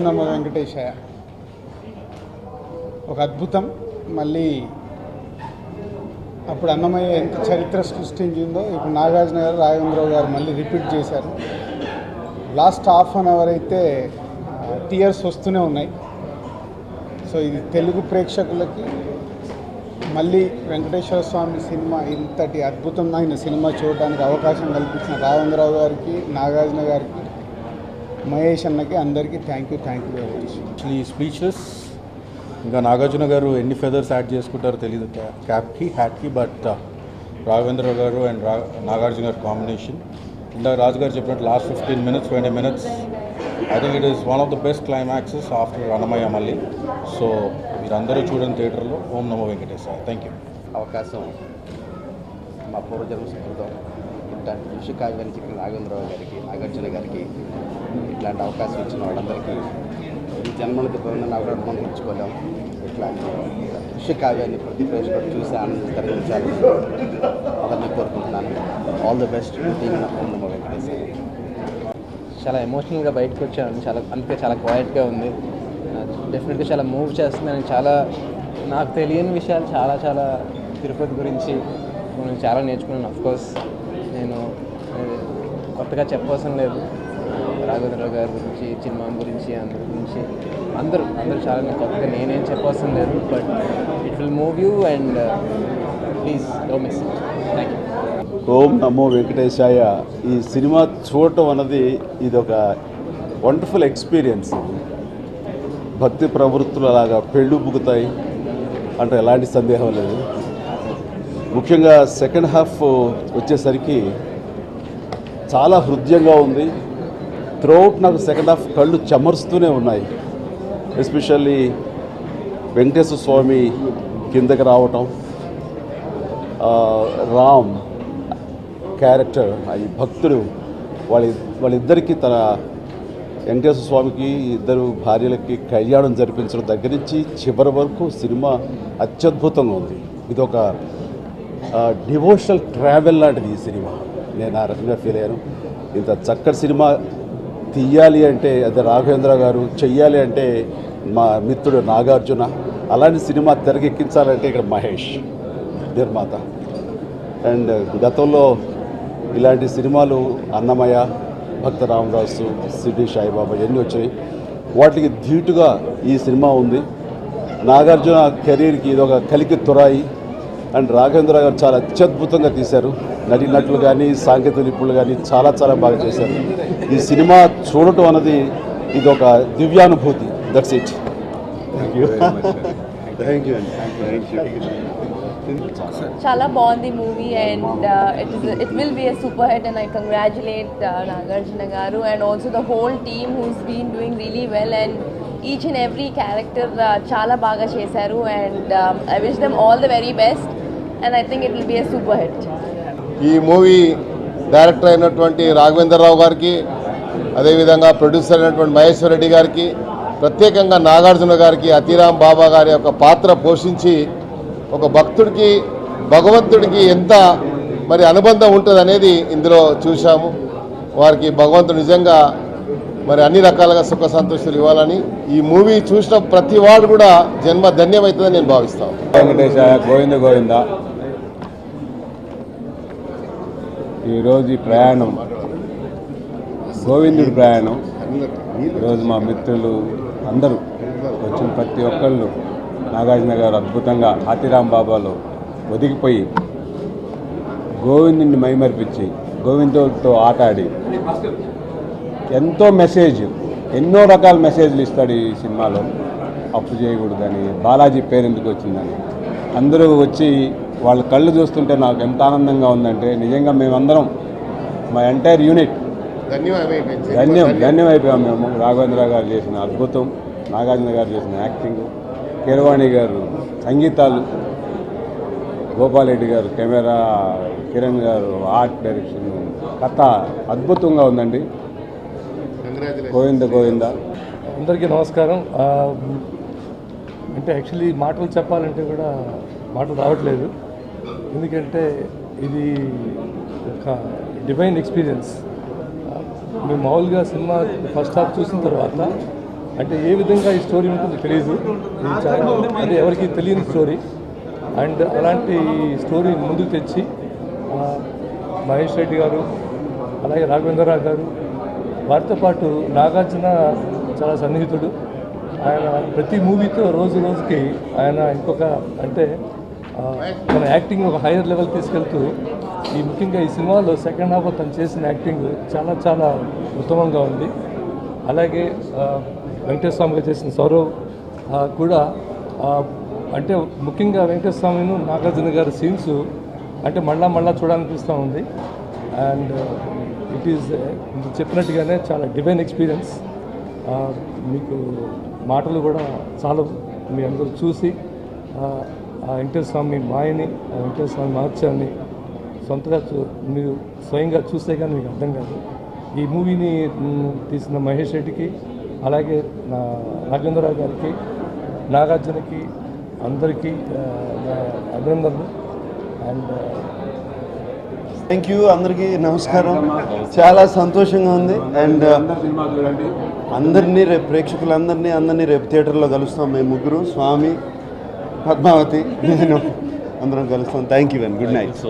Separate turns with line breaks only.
నమో వెంకటేశాయ. ఒక అద్భుతం. మళ్ళీ అప్పుడు అన్నమయ్య ఎంత చరిత్ర సృష్టించిందో ఇప్పుడు నాగార్జున గారు, రాఘవేంద్రరావు గారు మళ్ళీ రిపీట్ చేశారు. లాస్ట్ హాఫ్ అన్ అవర్ అయితే టీయర్స్ వస్తూనే ఉన్నాయి. సో ఇది తెలుగు ప్రేక్షకులకి మళ్ళీ వెంకటేశ్వర స్వామి సినిమా ఇంతటి అద్భుతమైన సినిమా చూడడానికి అవకాశం కల్పించిన రాఘవేంద్రరావు గారికి, నాగార్జున గారికి, మహేష్ అన్నకి అందరికీ thank you very much.
Speechless. ఇంకా నాగార్జున గారు ఎన్ని ఫెదర్స్ యాడ్ చేసుకుంటారో తెలియదు క్యాప్కి హ్యాట్కి. బట్ రాఘవేంద్ర గారు అండ్ నాగార్జున గారు కాంబినేషన్, ఇందాక రాజు గారు చెప్పినట్టు last 15 minutes 20 minutes I think it is one of the best climaxes after Annamayya మళ్ళీ. సో మీరందరూ చూడండి థియేటర్లో. ఓం నమో వెంకటేశ్వర. Thank you.
అవకాశం మా పూర్వజన్మ సుకృతం. ఇట్లాంటి కృషి కావ్యాన్ని చెప్పిన నాగేంద్రరావు గారికి, నాగార్జున గారికి ఇట్లాంటి అవకాశం ఇచ్చిన వాళ్ళందరికీ ఈ జన్మలకి పోయిన అవకాశం ఇచ్చుకోలేం. ఇట్లాంటి కృషి కావ్యాన్ని ప్రతి ప్రేక్షకుడు చూసి ఆనందించాలని అందరినీ కోరుకుంటున్నాను. ఆల్ ది బెస్ట్ టీమ్ ఓం నమో వెంకటేశ్వర.
చాలా ఎమోషనల్గా బయటకు వచ్చాను. అందుకే చాలా క్వైట్గా ఉంది. డెఫినెట్గా చాలా మూవ్ చేస్తున్నాను. నాకు తెలియని విషయాలు చాలా తిరుపతి గురించి నేను చాలా నేర్చుకున్నాను. అఫ్కోర్స్ నేను కొత్తగా చెప్పవలసిన లేదు. రాఘవేంద్రరావు గారి గురించి, చిన్మామ్ గురించి, అందరూ చాలా కొత్తగా నేనేం చెప్పవలసిన లేదు. But it will move you and please don't miss it. Thank you.
ఓం నమో వెంకటేశాయ. ఈ సినిమా చూడటం అన్నది ఇది ఒక వండర్ఫుల్ ఎక్స్పీరియన్స్. భక్తి ప్రవృత్తులు అలాగా పెళ్ళు బుగుతాయి అంటే ఎలాంటి సందేహం లేదు. ముఖ్యంగా సెకండ్ హాఫ్ వచ్చేసరికి చాలా హృదయంగా ఉంది. త్రూఅవుట్ నాకు సెకండ్ హాఫ్ కళ్ళు చెమరుస్తూనే ఉన్నాయి. ఎస్పెషల్లీ వెంకటేశ్వర స్వామి కిందకి రావటం, రామ్ క్యారెక్టర్, ఈ భక్తుడు వాళ్ళిద్దరికీ తన వెంకటేశ్వర స్వామికి ఇద్దరు భార్యలకి కళ్యాణం జరిపించడం దగ్గర నుంచి చివరి వరకు సినిమా అత్యద్భుతంగా ఉంది. ఇది ఒక డివోషనల్ ట్రావెల్ లాంటిది ఈ సినిమా. నేను ఆ రకంగా ఫీల్ అయ్యాను. ఇంత చక్కటి సినిమా తీయాలి అంటే అది రాఘవేంద్ర గారు, చెయ్యాలి అంటే మా మిత్రుడు నాగార్జున, అలాంటి సినిమా తెరకెక్కించాలంటే ఇక్కడ మహేష్ నిర్మాత. అండ్ గతంలో ఇలాంటి సినిమాలు అన్నమయ్య, భక్త రామదాసు, సిద్ధి సాయిబాబా ఎన్ని వచ్చాయి. వాటికి ధీటుగా ఈ సినిమా ఉంది. నాగార్జున కెరీర్కి ఇది ఒక కలికి తురాయి. అండ్ రాఘవేంద్ర గారు చాలా అత్యద్భుతంగా తీశారు. నటులు కానీ, సాంకేతిక నిపుణులు కానీ చాలా బాగా చేశారు. ఈ సినిమా చూడటం అన్నది ఇది ఒక దివ్యానుభూతి. That's it. Thank you.
చాలా బాగుంది movie and it will be a super hit and I congratulate Nagarjuna garu and also the whole team who's been doing really well and each and every character చాలా బాగా చేశారు and I wish them all the very best and I think it will be a super hit.
ఈ movie director అయినటువంటి రాఘవేంద్రరావు గారికి, అదేవిధంగా producer అయినటువంటి మహేశ్వర్ రెడ్డి గారికి, ప్రత్యేకంగా నాగార్జున గారికి అతిరామ్ బాబా గారి యొక్క పాత్ర పోషించి ఒక భక్తుడికి భగవంతుడికి ఎంత మరి అనుబంధం ఉంటుంది అనేది ఇందులో చూశాము. వారికి భగవంతుడు నిజంగా మరి అన్ని రకాలుగా సుఖ సంతోషాలు ఇవ్వాలని ఈ మూవీ చూసిన ప్రతి వాడు కూడా జన్మ ధన్యమవుతుందని నేను భావిస్తాను.
వెంకటేశాయ. గోవింద. ఈరోజు ఈ ప్రయాణం గోవిందుడి ప్రయాణం. ఈరోజు మా మిత్రులు అందరూ వచ్చిన ప్రతి ఒక్కళ్ళు నాగార్జున గారు అద్భుతంగా హాతిరామ్ బాబాలో ఒదిగిపోయి గోవిందుని మైమర్పించి గోవిందుడితో ఆటాడి ఎంతో మెసేజ్, ఎన్నో రకాల మెసేజ్లు ఇస్తాడు ఈ సినిమాలో. అప్పు చేయకూడదని, బాలాజీ పేరెందుకు వచ్చిందని అందరూ వచ్చి వాళ్ళ కళ్ళు చూస్తుంటే నాకు ఎంత ఆనందంగా ఉందంటే నిజంగా మేమందరం మా ఎంటైర్ యూనిట్ ధన్యమైపోయాం మేము. రాఘవేంద్ర గారు చేసిన అద్భుతం, నాగార్జున గారు చేసిన యాక్టింగ్, కీరవాణి గారు సంగీతాలు, గోపాల్ గారు కెమెరా, కిరణ్ గారు ఆర్ట్ డైరెక్షన్, కథ అద్భుతంగా ఉందండి. గోవింద.
అందరికీ నమస్కారం. అంటే యాక్చువల్లీ మాటలు చెప్పాలంటే కూడా మాటలు రావట్లేదు. ఎందుకంటే ఇది ఒక డివైన్ ఎక్స్పీరియన్స్. మేము మామూలుగా సినిమా ఫస్ట్ హాఫ్ చూసిన తర్వాత అంటే ఏ విధంగా ఈ స్టోరీ ఉంటుందో తెలియదు. ఇది చాలా అంటే ఎవరికి తెలియని స్టోరీ. అండ్ అలాంటి స్టోరీ ముందుకు తెచ్చి మహేష్ రెడ్డి గారు, అలాగే రాఘవేంద్రరావు గారు, వారితో పాటు నాగార్జున చాలా సన్నిహితుడు. ఆయన ప్రతి మూవీతో రోజు రోజుకి ఆయన ఇంకొక అంటే తన యాక్టింగ్ ఒక హైయర్ లెవెల్ తీసుకెళ్తూ ఈ ముఖ్యంగా ఈ సినిమాలో సెకండ్ హాఫ్ తను చేసిన యాక్టింగ్ చాలా చాలా ఉత్తమంగా ఉంది. అలాగే వెంకటేశ్వర స్వామిగా చేసిన సౌరవ్ కూడా అంటే ముఖ్యంగా వెంకటేశ్వర స్వామిను నాగార్జున గారి సీన్స్ అంటే మళ్ళా చూడాలనిపిస్తూ ఉంది. అండ్ ఇట్ ఈజ్ చెప్పినట్టుగానే చాలా డివైన్ ఎక్స్పీరియన్స్. మీకు మాటలు కూడా చాలా మీ అందరూ చూసి ఆ వెంకటేశ్వర స్వామి మాయని, ఆ వెంకటేశ్వర స్వామి మహత్యాన్ని సొంతగా మీరు స్వయంగా చూస్తే కానీ మీకు అర్థం కాదు. ఈ మూవీని తీసిన మహేష్ రెడ్డికి, అలాగే రాఘవేంద్రరావు గారికి, నాగార్జునకి అందరికీ అభినందనలు. And
thank you. అందరికీ నమస్కారం. చాలా సంతోషంగా ఉంది. అండ్ అందరినీ రేపు ప్రేక్షకులందరినీ రేపు థియేటర్లో కలుస్తాం. మేము ముగ్గురు, స్వామి, పద్మావతి, నేను అందరం కలుస్తాం. Thank you and good night.